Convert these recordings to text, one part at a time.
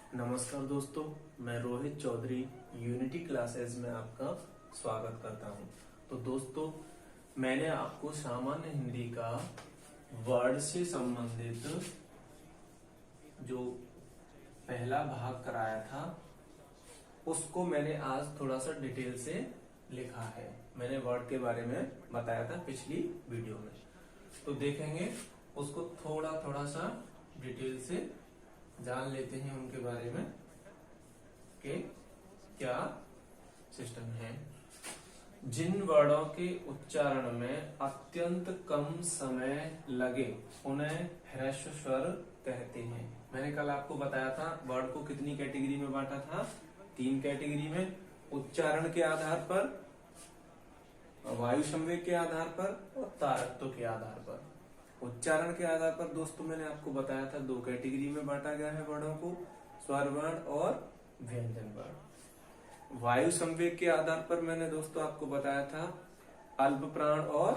नमस्कार दोस्तों, मैं रोहित चौधरी यूनिटी क्लासेस में आपका स्वागत करता हूं। तो दोस्तों, मैंने आपको सामान्य हिंदी का वर्ड से संबंधित जो पहला भाग कराया था उसको मैंने आज थोड़ा सा डिटेल से लिखा है। मैंने वर्ड के बारे में बताया था पिछली वीडियो में, तो देखेंगे उसको थोड़ा सा डिटेल से जान लेते हैं उनके बारे में कि क्या सिस्टम है। जिन वर्डों के उच्चारण में अत्यंत कम समय लगे उन्हें ह्रस्व स्वर कहते हैं। मैंने कल आपको बताया था वर्ड को कितनी कैटेगरी में बांटा था, 3 कैटेगरी में। उच्चारण के आधार पर, वायु संवेग के आधार पर और तारत्व के आधार पर। उच्चारण के आधार पर दोस्तों मैंने आपको बताया था 2 कैटेगरी में बांटा गया है वर्णों को, स्वर वर्ण और व्यंजन वर्ण। वायु संवेग के आधार पर मैंने दोस्तों आपको बताया था अल्प प्राण और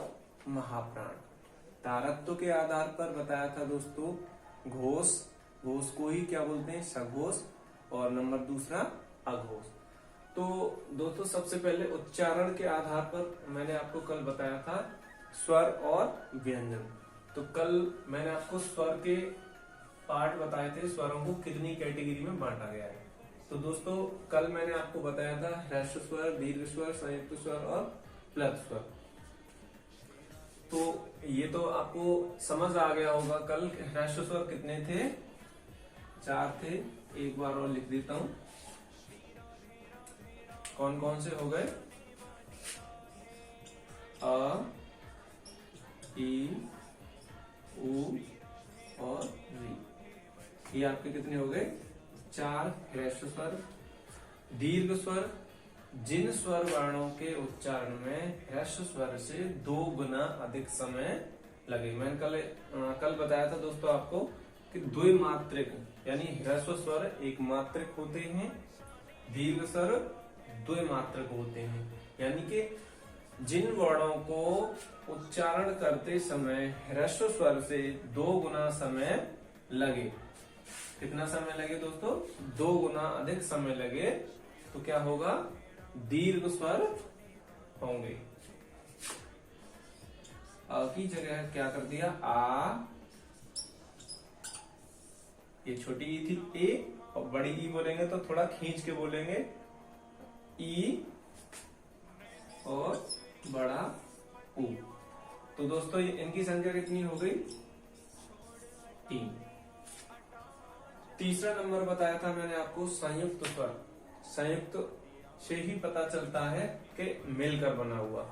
महाप्राण। तारत्व के आधार पर बताया था दोस्तों घोष, घोष को ही क्या बोलते हैं, सघोष, और नंबर दूसरा अघोष। तो दोस्तों सबसे पहले उच्चारण के आधार पर मैंने आपको कल बताया था स्वर और व्यंजन। तो कल मैंने आपको स्वर के पार्ट बताए थे, स्वरों को कितनी कैटेगरी में बांटा गया है। तो दोस्तों कल मैंने आपको बताया था ह्रस्व स्वर, दीर्घ स्वर, संयुक्त स्वर और प्लत स्वर। तो ये तो आपको समझ आ गया होगा। कल ह्रस्व स्वर कितने थे, 4 थे। एक बार और लिख देता हूं कौन कौन से हो गए। अ, ई, उ और री। ये आपके कितने हो गए, 4 ह्रस्व स्वर। दीर्घ स्वर, जिन स्वर वर्णों के उच्चारण में ह्रस्व स्वर से 2 गुना अधिक समय लगे। मैंने कल बताया था दोस्तों आपको कि द्विमात्रिक यानी ह्रस्व स्वर एक मात्रिक होते हैं, दीर्घ स्वर द्विमात्रिक होते हैं। यानी कि जिन वर्णों को उच्चारण करते समय ह्रस्व स्वर से 2 गुना समय लगे। कितना समय लगे दोस्तों, 2 गुना अधिक समय लगे तो क्या होगा, दीर्घ स्वर होंगे। अ की जगह क्या कर दिया, आ, ये छोटी ई थी ए, और बड़ी ई बोलेंगे तो थोड़ा खींच के बोलेंगे ई, और बड़ा ऊ। तो दोस्तों इनकी संख्या कितनी हो गई, 3। तीसरा नंबर बताया था मैंने आपको संयुक्त स्वर। संयुक्त से ही पता चलता है कि मिलकर बना हुआ।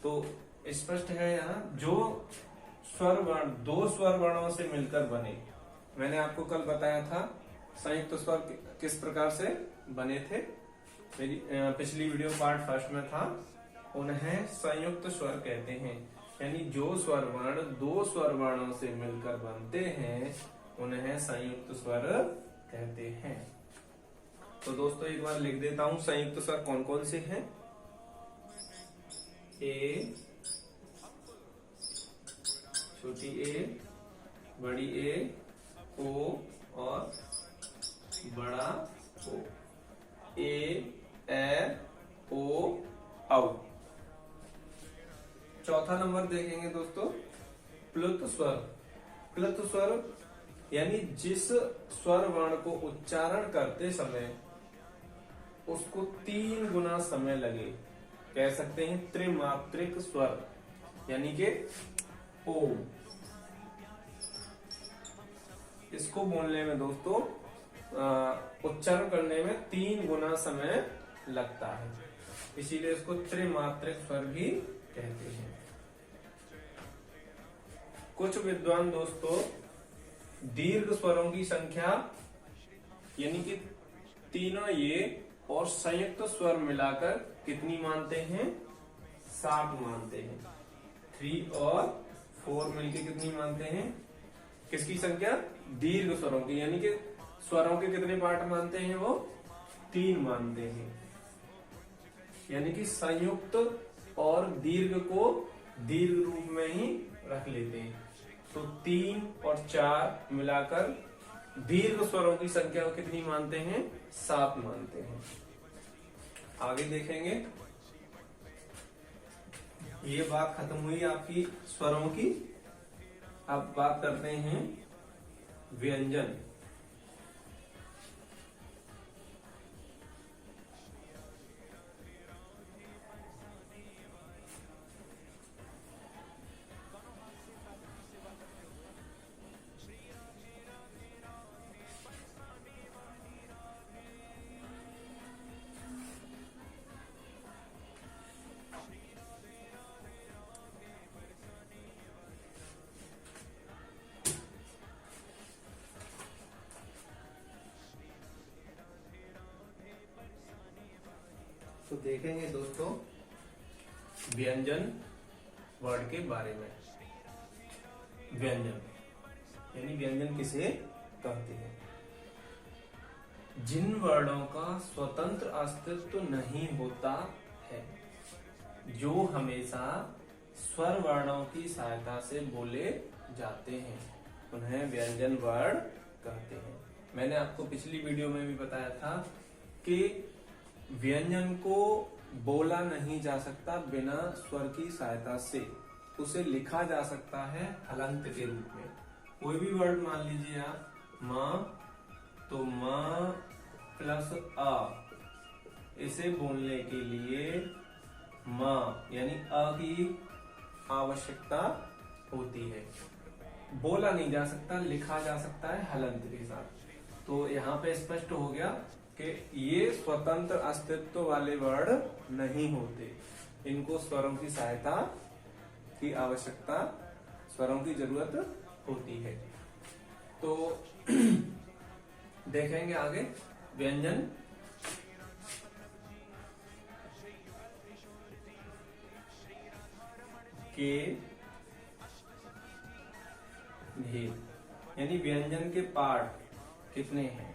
तो स्पष्ट है यहाँ, जो स्वर वर्ण 2 स्वर वर्णों से मिलकर बने। मैंने आपको कल बताया था संयुक्त स्वर किस प्रकार से बने थे, मेरी पिछली वीडियो पार्ट 1 में था। उन्हें संयुक्त स्वर कहते हैं। यानी जो स्वर वर्ण 2 स्वर वर्णों से मिलकर बनते हैं उन्हें संयुक्त स्वर कहते हैं। तो दोस्तों एक बार लिख देता हूं संयुक्त स्वर कौन कौन से हैं। ए, छोटी ए, बड़ी ए, ओ और बड़ा ओ। ए, ओ, औ। चौथा नंबर देखेंगे दोस्तों प्लुत स्वर। प्लुत स्वर यानी जिस स्वर वर्ण को उच्चारण करते समय उसको 3 गुना समय लगे, कह सकते हैं त्रिमात्रिक स्वर। यानी कि ओ, इसको बोलने में दोस्तों उच्चारण करने में 3 गुना समय लगता है, इसीलिए इसको त्रिमात्रिक स्वर भी कहते हैं। कुछ विद्वान दोस्तों दीर्घ स्वरों की संख्या यानी कि तीनों ये और संयुक्त स्वर मिलाकर कितनी मानते हैं, 7 मानते हैं। 3 और 4 मिलकर कितनी मानते हैं, किसकी संख्या, दीर्घ स्वरों की। यानी कि स्वरों के कितने पार्ट मानते हैं, वो 3 मानते हैं। यानी कि संयुक्त और दीर्घ को दीर्घ रूप में ही रख लेते हैं। तो 3 और 4 मिलाकर दीर्घ स्वरों की संख्या को कितनी मानते हैं? 7 मानते हैं। आगे देखेंगे, ये बात खत्म हुई आपकी स्वरों की। अब बात करते हैं व्यंजन। तो देखेंगे दोस्तों व्यंजन वर्ड के बारे में। व्यंजन यानी व्यंजन किसे कहते हैं? जिन वर्णों का स्वतंत्र अस्तित्व नहीं होता है, जो हमेशा स्वर वर्णों की सहायता से बोले जाते हैं, उन्हें व्यंजन वर्ड कहते हैं। मैंने आपको पिछली वीडियो में भी बताया था कि व्यंजन को बोला नहीं जा सकता बिना स्वर की सहायता से, उसे लिखा जा सकता है हलंत के रूप में। कोई भी वर्ड मान लीजिए आप, माँ, तो माँ प्लस आ, इसे बोलने के लिए माँ यानी अ की आवश्यकता होती है। बोला नहीं जा सकता, लिखा जा सकता है हलंत के साथ। तो यहाँ पे स्पष्ट हो गया कि ये स्वतंत्र अस्तित्व वाले वर्ड नहीं होते, इनको स्वरों की सहायता की आवश्यकता, स्वरों की जरूरत होती है। तो देखेंगे आगे व्यंजन। के भेद यानी व्यंजन के पार्ट कितने हैं?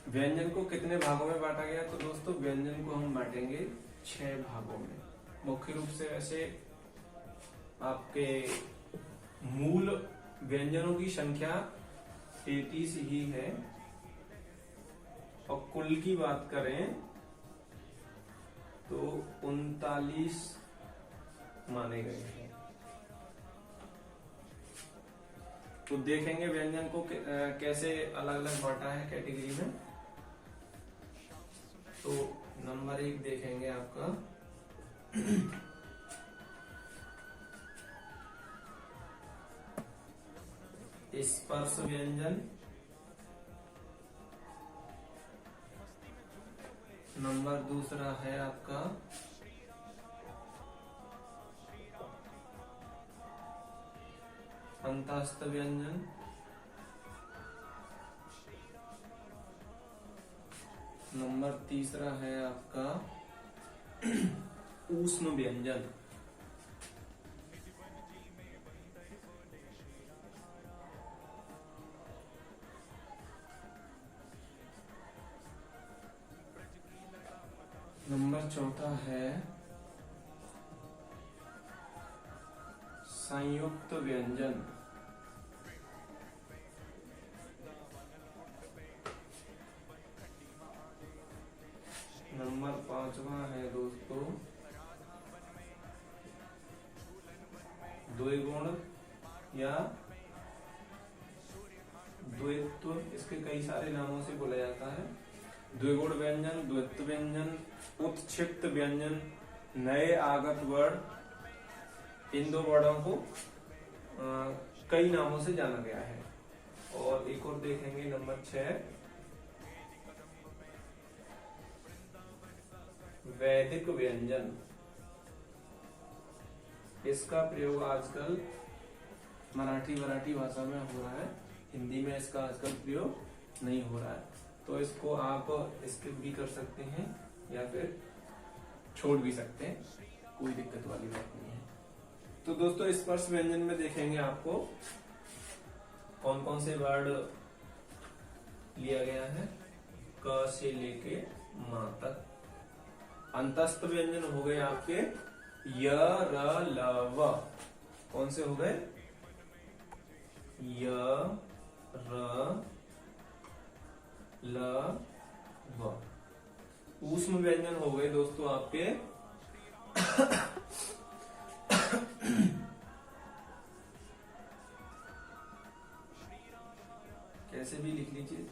व्यंजन को कितने भागों में बांटा गया? तो दोस्तों व्यंजन को हम बांटेंगे 6 भागों में। मुख्य रूप से वैसे आपके मूल व्यंजनों की संख्या 33 ही है, और कुल की बात करें तो 39 माने गए हैं। तो देखेंगे व्यंजन को कैसे अलग अलग बांटा है कैटेगरी में। तो नंबर 1 देखेंगे आपका स्पर्श व्यंजन। नंबर 2 है आपका अंतस्थ व्यंजन। नंबर 3 है आपका ऊष्म व्यंजन। नंबर 4 है संयुक्त व्यंजन। नंबर 5 है दोस्तों द्विगुण या द्वित्व, इसके कई सारे नामों से बोला जाता है। द्विगुण व्यंजन, द्वित्व व्यंजन, उत्क्षिप्त व्यंजन, नए आगत वर्ड, इन 2 वर्डों को कई नामों से जाना गया है। और एक और देखेंगे नंबर 6 वैदिक व्यंजन। इसका प्रयोग आजकल मराठी भाषा में हो रहा है, हिंदी में इसका आजकल प्रयोग नहीं हो रहा है। तो इसको आप स्किप भी कर सकते हैं या फिर छोड़ भी सकते हैं, कोई दिक्कत वाली बात नहीं है। तो दोस्तों स्पर्श व्यंजन में देखेंगे आपको कौन कौन से वर्ड लिया गया है, क से लेके मां तक। अंतस्थ व्यंजन हो गए आपके य, र, ल, व। कौन से हो गए? य, र ल व। ऊष्म व्यंजन हो गए दोस्तों आपके कैसे भी लिख लीजिए।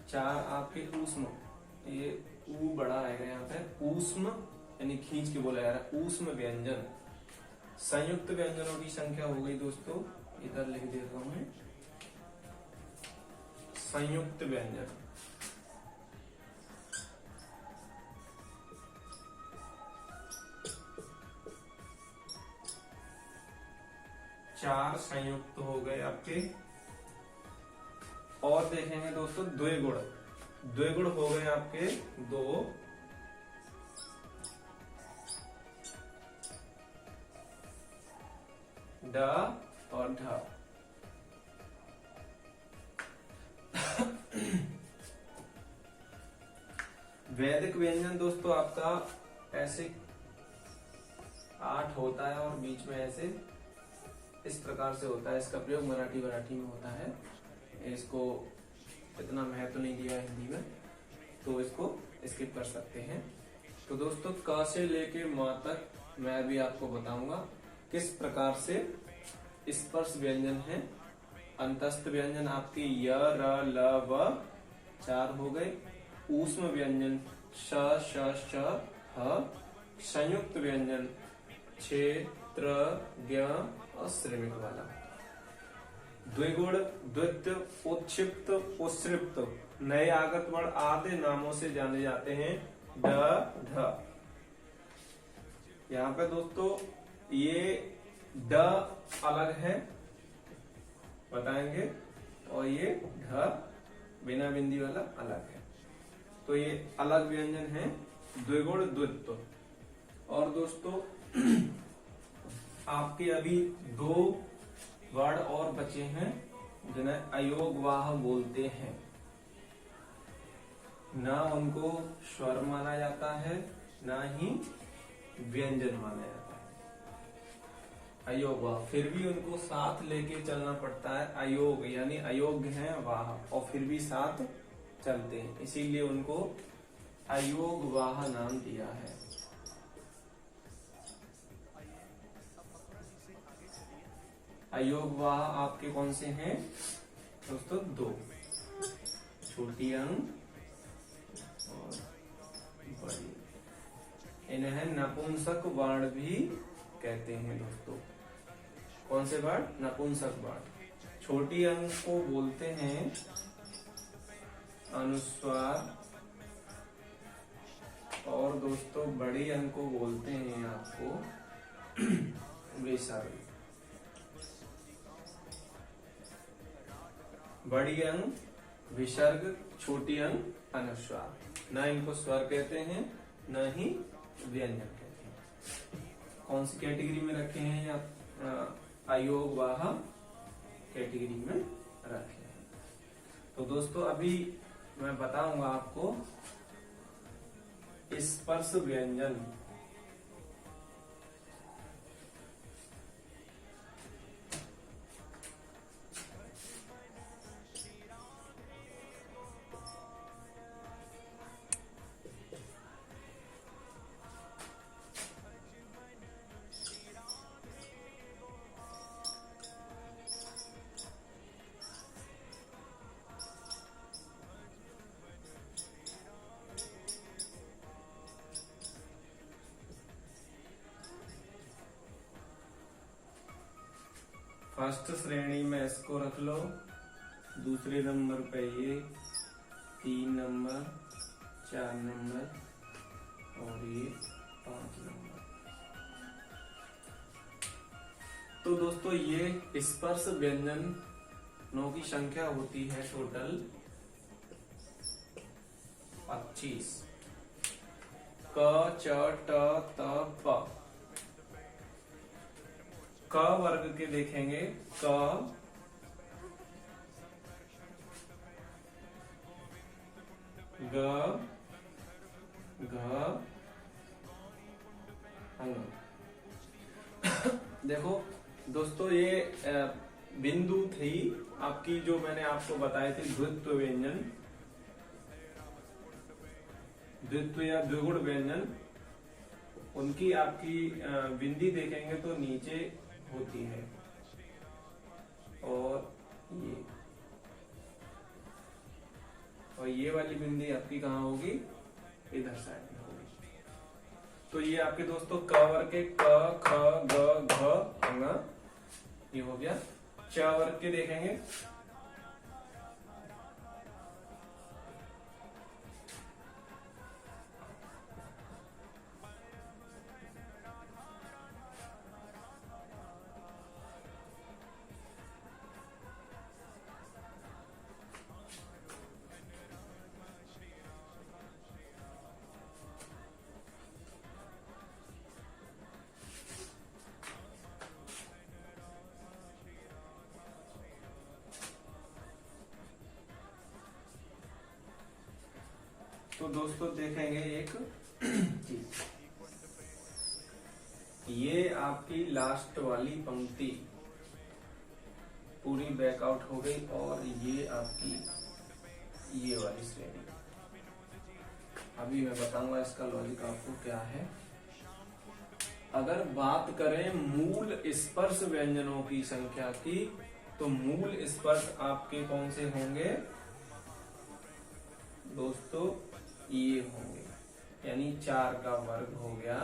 चार आपके ऊष्म, ये ऊ बड़ा आएगा यहाँ पे, ऊष्म यानी खींच के बोला जा रहा है, ऊष्म व्यंजन। संयुक्त व्यंजनों की संख्या हो गई दोस्तों, इधर लिख देता हूं मैं, संयुक्त व्यंजन। चार संयुक्त हो गए आपके। और देखेंगे दोस्तों द्विगुण, द्विगुण हो गए आपके दो। ड और ढ। वैदिक व्यंजन दोस्तों आपका ऐसे 8 होता है और बीच में ऐसे इस प्रकार से होता है। इसका प्रयोग मराठी में होता है। इसको इतना महत्व नहीं दिया हिंदी में, तो इसको स्किप कर सकते हैं। तो दोस्तों क से लेके म तक मैं भी आपको बताऊंगा किस प्रकार से स्पर्श व्यंजन है। अंतस्थ व्यंजन आपके य र ल व 4 हो गए। ऊष्म व्यंजन श श श ह। संयुक्त व्यंजन छ त्र ज्ञ और श्रमिक वाला। द्विगुण, द्वित्व, उत्क्षिप्त, उत्सृप्त नए आगत वर्ण आदि नामों से जाने जाते हैं। ड ढ। यहाँ पे दोस्तों ये ड अलग है बताएंगे, और ये ढ बिना बिंदी वाला अलग है। तो ये अलग व्यंजन है, द्विगुण द्वित्व। और दोस्तों आपके अभी 2 वर्ण और बचे हैं जिन्हें अयोगवाह बोलते हैं। ना उनको स्वर माना जाता है, ना ही व्यंजन माना जाता है। अयोगवाह, फिर भी उनको साथ लेके चलना पड़ता है। अयोग यानी अयोग्य है वाह, और फिर भी साथ चलते हैं, इसीलिए उनको अयोगवाह नाम दिया है। अयोगवाह आपके कौन से हैं दोस्तों? 2, छोटी अंग और बड़ी। इन्हें नपुंसक वर्ण भी कहते हैं दोस्तों। कौन से वर्ण? नपुंसक वर्ण। छोटी अंग को बोलते हैं अनुस्वार, और दोस्तों बड़ी अंग को बोलते हैं आपको विसर्ग। बड़ी अंग विसर्ग, छोटी अंग अनुस्वार। न इनको स्वर कहते हैं, न ही व्यंजन कहते हैं। कौन सी कैटेगरी में रखे हैं या अयोगवाह कैटेगरी में रखे हैं। तो दोस्तों अभी मैं बताऊंगा आपको स्पर्श व्यंजन। फर्स्ट श्रेणी में इसको रख लो, दूसरे नंबर पे ये, 3 नंबर, 4 नंबर और ये 5 नंबर। तो दोस्तों ये स्पर्श व्यंजनों की संख्या होती है टोटल 25। क च ट त प। क वर्ग के देखेंगे, क, ग, घ, ङ। देखो दोस्तों, ये बिंदु थी आपकी जो मैंने आपको बताए थे, द्वित्व व्यंजन, द्वित्व या द्विगुण व्यंजन, उनकी आपकी बिंदी देखेंगे तो नीचे होती है, और ये वाली बिंदी आपकी कहाँ होगी, इधर साइड में होगी। तो ये आपके दोस्तों क वर्ग के क ख ग घ ङ, ये हो गया। च वर्ग के देखेंगे तो दोस्तों देखेंगे एक चीज, ये आपकी लास्ट वाली पंक्ति पूरी बैकआउट हो गई, और ये आपकी ये वाली श्रेणी। अभी मैं बताऊंगा इसका लॉजिक आपको क्या है। अगर बात करें मूल स्पर्श व्यंजनों की संख्या की, तो मूल स्पर्श आपके कौन से होंगे दोस्तों, ये होंगे, यानी 4 का वर्ग हो गया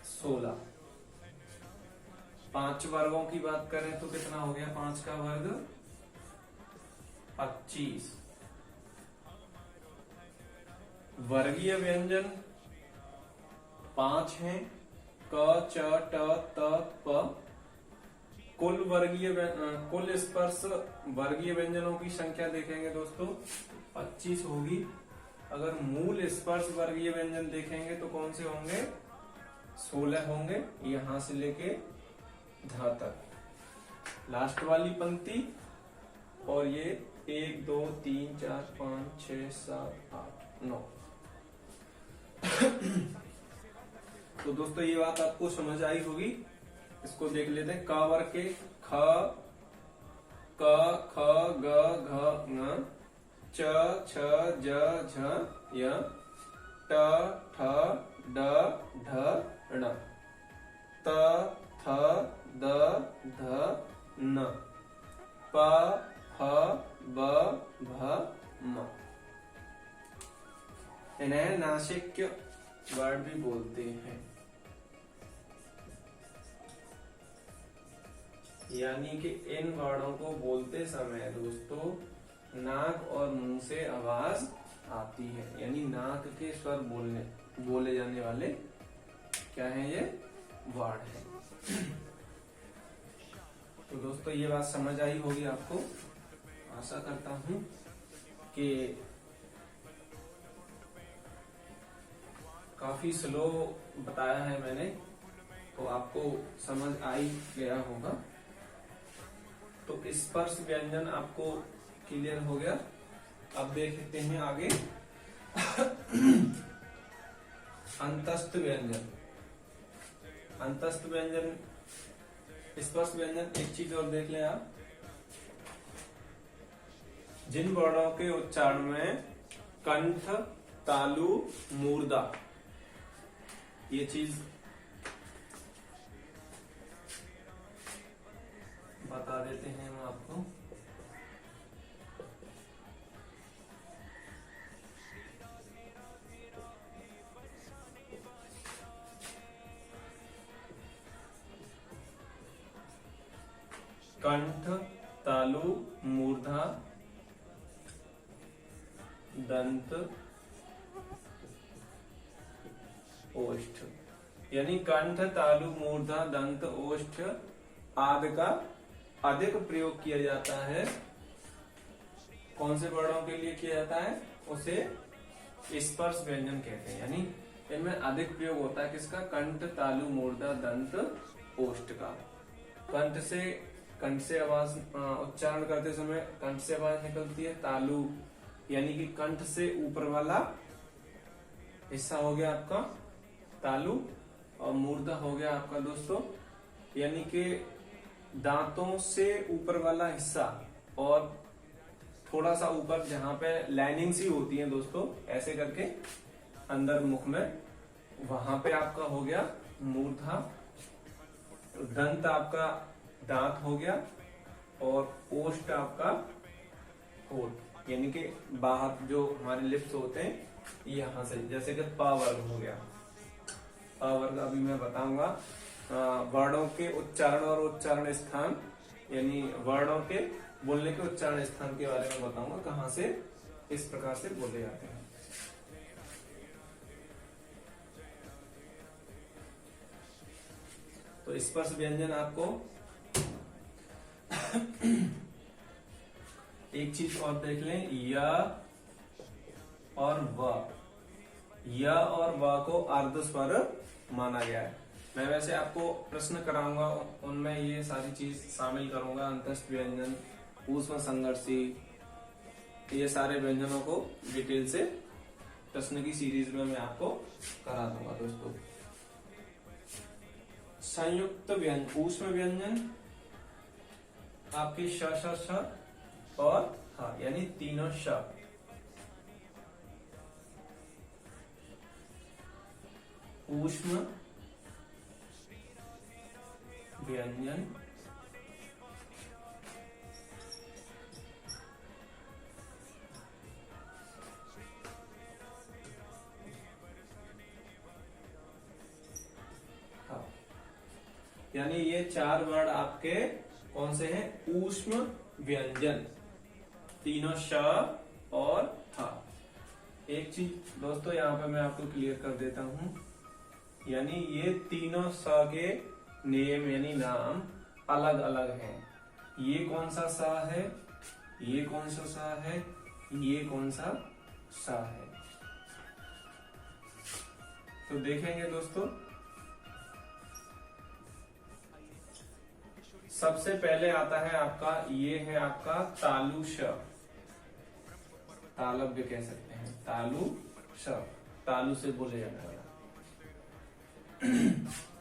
16। 5 वर्गों की बात करें तो कितना हो गया, 5 का वर्ग 25। वर्गीय व्यंजन 5 हैं, क च ट त प। कुल स्पर्श वर्गीय व्यंजनों की संख्या देखेंगे दोस्तों 25 होगी। अगर मूल स्पर्श वर्गीय व्यंजन देखेंगे तो कौन से होंगे, 16 होंगे, यहां से लेके ध तक लास्ट वाली पंक्ति। और ये 1 2 3 4 5 6 7 8 9। तो दोस्तों ये बात आपको समझ आई होगी। इसको देख लेते हैं। क वर्ग के ख क ख ग घ ङ, च छ ज झ य, ट ठ ड ढ ण, त थ द ध न, प फ ब भ म। इन्हें नासिक्य वर्ड भी बोलते हैं, यानी कि इन वर्णों को बोलते समय दोस्तों नाक और मुंह से आवाज आती है, यानी नाक के स्वर बोले जाने वाले क्या है, ये वर्ड है। तो दोस्तों ये बात समझ आई होगी आपको। आशा करता हूं कि काफी स्लो बताया है मैंने, तो आपको समझ आई गया होगा। तो स्पर्श व्यंजन आपको क्लियर हो गया। अब देखते हैं आगे अंतस्थ व्यंजन। अंतस्थ व्यंजन, स्पर्श व्यंजन, एक चीज और देख लें आप। जिन वर्णों के उच्चारण में कंठ, तालु, मूर्धा, ये चीज बता देते हैं हम आपको। कंठ, तालु, मूर्धा, दंत, ओष्ठ, यानी कंठ, तालु, मूर्धा, दंत, ओष्ठ आदि का अधिक प्रयोग किया जाता है। कौन से वर्णों के लिए किया जाता है, उसे स्पर्श व्यंजन कहते हैं, यानी इनमें अधिक प्रयोग होता है किसका, कंठ, तालु, मूर्धा, दंत, ओष्ठ का। कंठ से आवाज उच्चारण करते समय कंठ से आवाज निकलती है। तालु यानी कि कंठ से ऊपर वाला हिस्सा हो गया आपका तालु, और मूर्धा हो गया आपका दोस्तों यानी कि दांतों से ऊपर वाला हिस्सा और थोड़ा सा ऊपर जहां पे लाइनिंग सी होती है दोस्तों, ऐसे करके अंदर मुख में, वहां पे आपका हो गया मूर्धा। दंत आपका दांत हो गया और ओष्ठ आपका होठ, यानी कि बाहर जो हमारे लिप्स होते हैं यहां से, जैसे कि प वर्ग हो गया। प वर्ग अभी मैं बताऊंगा। वर्णों के उच्चारण और उच्चारण स्थान, यानी वर्णों के बोलने के उच्चारण स्थान के बारे में बताऊंगा, कहां से इस प्रकार से बोले जाते हैं। तो स्पर्श व्यंजन आपको एक चीज और देख लें, य और व, य और व को अर्ध स्वर माना गया है। मैं वैसे आपको प्रश्न कराऊंगा, उनमें ये सारी चीज शामिल करूंगा, अंतस्थ व्यंजन, ऊष्म संघर्षी, ये सारे व्यंजनों को डिटेल से प्रश्न की सीरीज में मैं आपको करा दूंगा दोस्तों। संयुक्त व्यंजन, ऊष्म व्यंजन आपके श श श और ह, यानी तीनों श। ऊष्म व्यंजन यानी ये चार वर्ड आपके कौन से हैं, ऊष्म व्यंजन, तीनों श और ह। एक चीज दोस्तों यहाँ पे मैं आपको क्लियर कर देता हूं, यानी ये तीनों स के नेम यानी नाम अलग अलग हैं। ये कौन सा सा है, ये कौन सा सा है, ये कौन सा सा है। तो देखेंगे दोस्तों, सबसे पहले आता है आपका, ये है आपका तालु श, तालव्य कह सकते हैं, तालु श, तालु से बोले जाने वाला।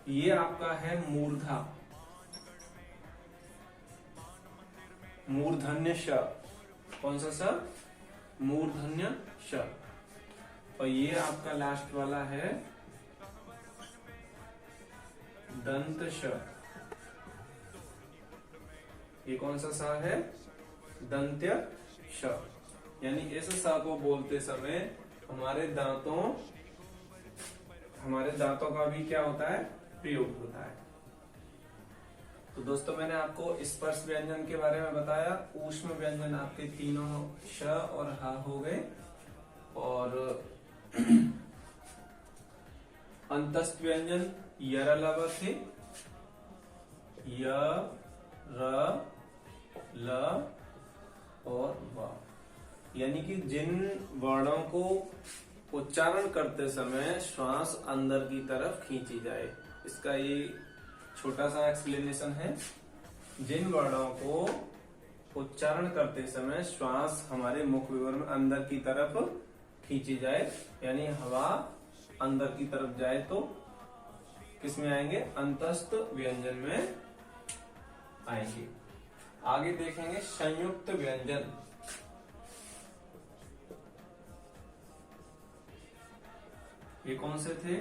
ये आपका है मूर्धा, मूर्धन्य श, कौन सा स, मूर्धन्य श। और ये आपका लास्ट वाला है दंत श, ये कौन सा सा है, दंत्य श। यानी इस सा को बोलते समय हमारे दांतों का भी क्या होता है, प्रयोग होता है। तो दोस्तों मैंने आपको स्पर्श व्यंजन के बारे में बताया। ऊष्म व्यंजन आपके तीनों श और ह हो गए, और अंतस्थ व्यंजन यरलव थे, य, र, ल और व, यानी कि जिन वर्णों को उच्चारण करते समय श्वास अंदर की तरफ खींची जाए, इसका ये छोटा सा एक्सप्लेनेशन है। जिन वर्णों को उच्चारण करते समय श्वास हमारे मुख विवर में अंदर की तरफ खींची जाए, यानी हवा अंदर की तरफ जाए, तो किसमें आएंगे, अंतस्थ व्यंजन में आएंगे। आगे देखेंगे संयुक्त व्यंजन। ये कौन से थे,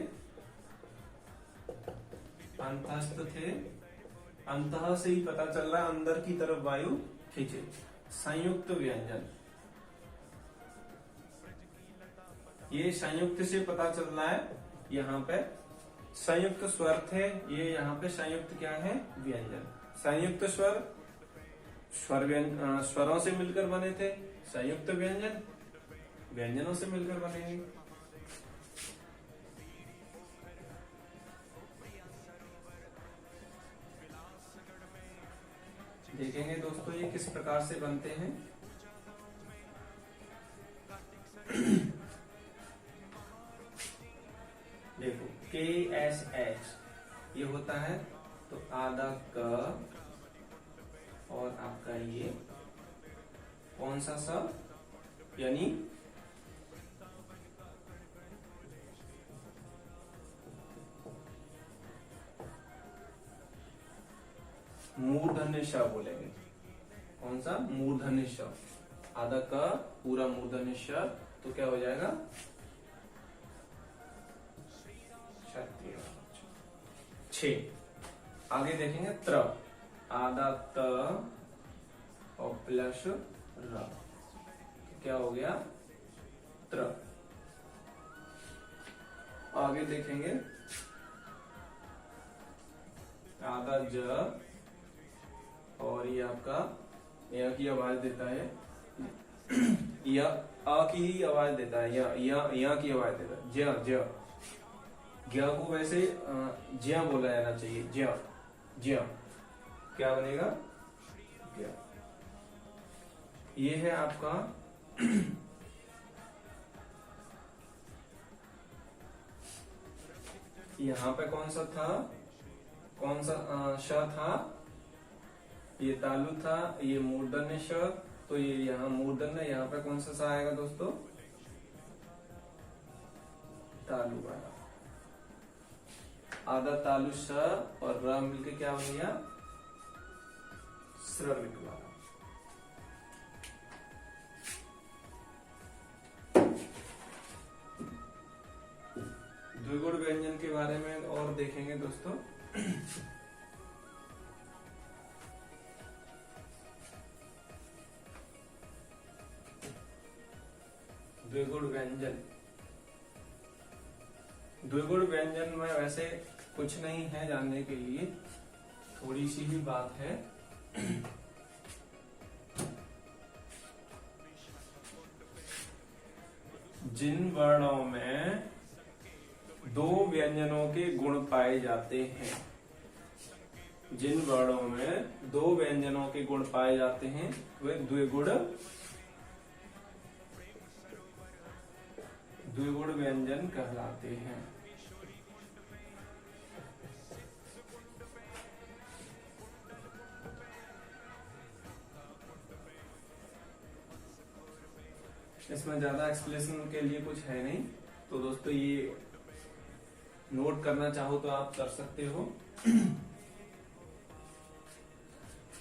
अंतस्थ थे, अंतः से ही पता चल रहा है अंदर की तरफ वायु खींचे। संयुक्त व्यंजन, ये संयुक्त से पता चल रहा है, यहाँ पे संयुक्त स्वर थे, ये यहाँ पे संयुक्त क्या है, व्यंजन। संयुक्त स्वर स्वरों से मिलकर बने थे, संयुक्त व्यंजन व्यंजनों से मिलकर बनेंगे। देखेंगे दोस्तों ये किस प्रकार से बनते हैं। देखो KSH ये होता है, तो आधा क और आपका ये कौन सा सा, यानी मूर्धन्य श बोलेंगे। कौन सा? मूर्धन्य श। आधा का पूरा मूर्धन्य श, तो क्या हो जाएगा? क्षत्रिय। 6 आगे देखेंगे त्र, आधा त और प्लस र, क्या हो गया? त्र। आगे देखेंगे आधा ज और ये आपका य की आवाज देता है, या आ की ही आवाज देता है, या की आवाज देता है। ज ज ज्ञ को वैसे ज्या बोला जाना चाहिए। ज्या ज्या क्या बनेगा? ज्ञ। ये है आपका यहाँ पे कौन सा था? कौन सा श था? ये तालु था, ये मूर्धन्य श, तो ये यहाँ मूर्धन्य, यहाँ पे कौन सा सा आएगा दोस्तों? तालु वाला। आधा तालु श और र मिलके क्या बन गया? श्रमिक वाला। द्विगुण व्यंजन के बारे में और देखेंगे दोस्तों। द्विगुण व्यंजन, द्विगुण व्यंजन में वैसे कुछ नहीं है जानने के लिए, थोड़ी सी ही बात है। जिन वर्णों में दो व्यंजनों के गुण पाए जाते हैं, जिन वर्णों में दो व्यंजनों के गुण पाए जाते हैं वे द्विगुण व्यंजन कहलाते हैं। इसमें ज्यादा एक्सप्लेनेशन के लिए कुछ है नहीं, तो दोस्तों ये नोट करना चाहो तो आप कर सकते हो।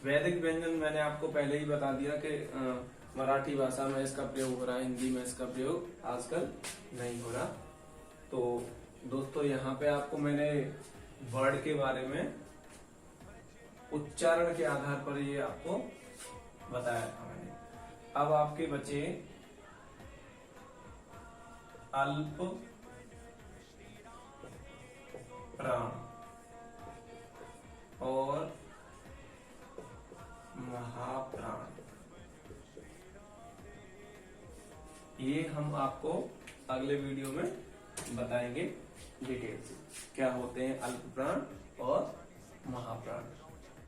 वैदिक व्यंजन मैंने आपको पहले ही बता दिया कि मराठी भाषा में इसका प्रयोग हो रहा है, हिंदी में इसका प्रयोग आजकल नहीं हो रहा। तो दोस्तों यहाँ पे आपको मैंने वर्ड के बारे में उच्चारण के आधार पर ये आपको बताया था मैंने। अब आपके बचे अल्प प्राण और महाप्राण। ये हम आपको अगले वीडियो में बताएंगे डिटेल से, क्या होते हैं अल्प प्राण और महाप्राण।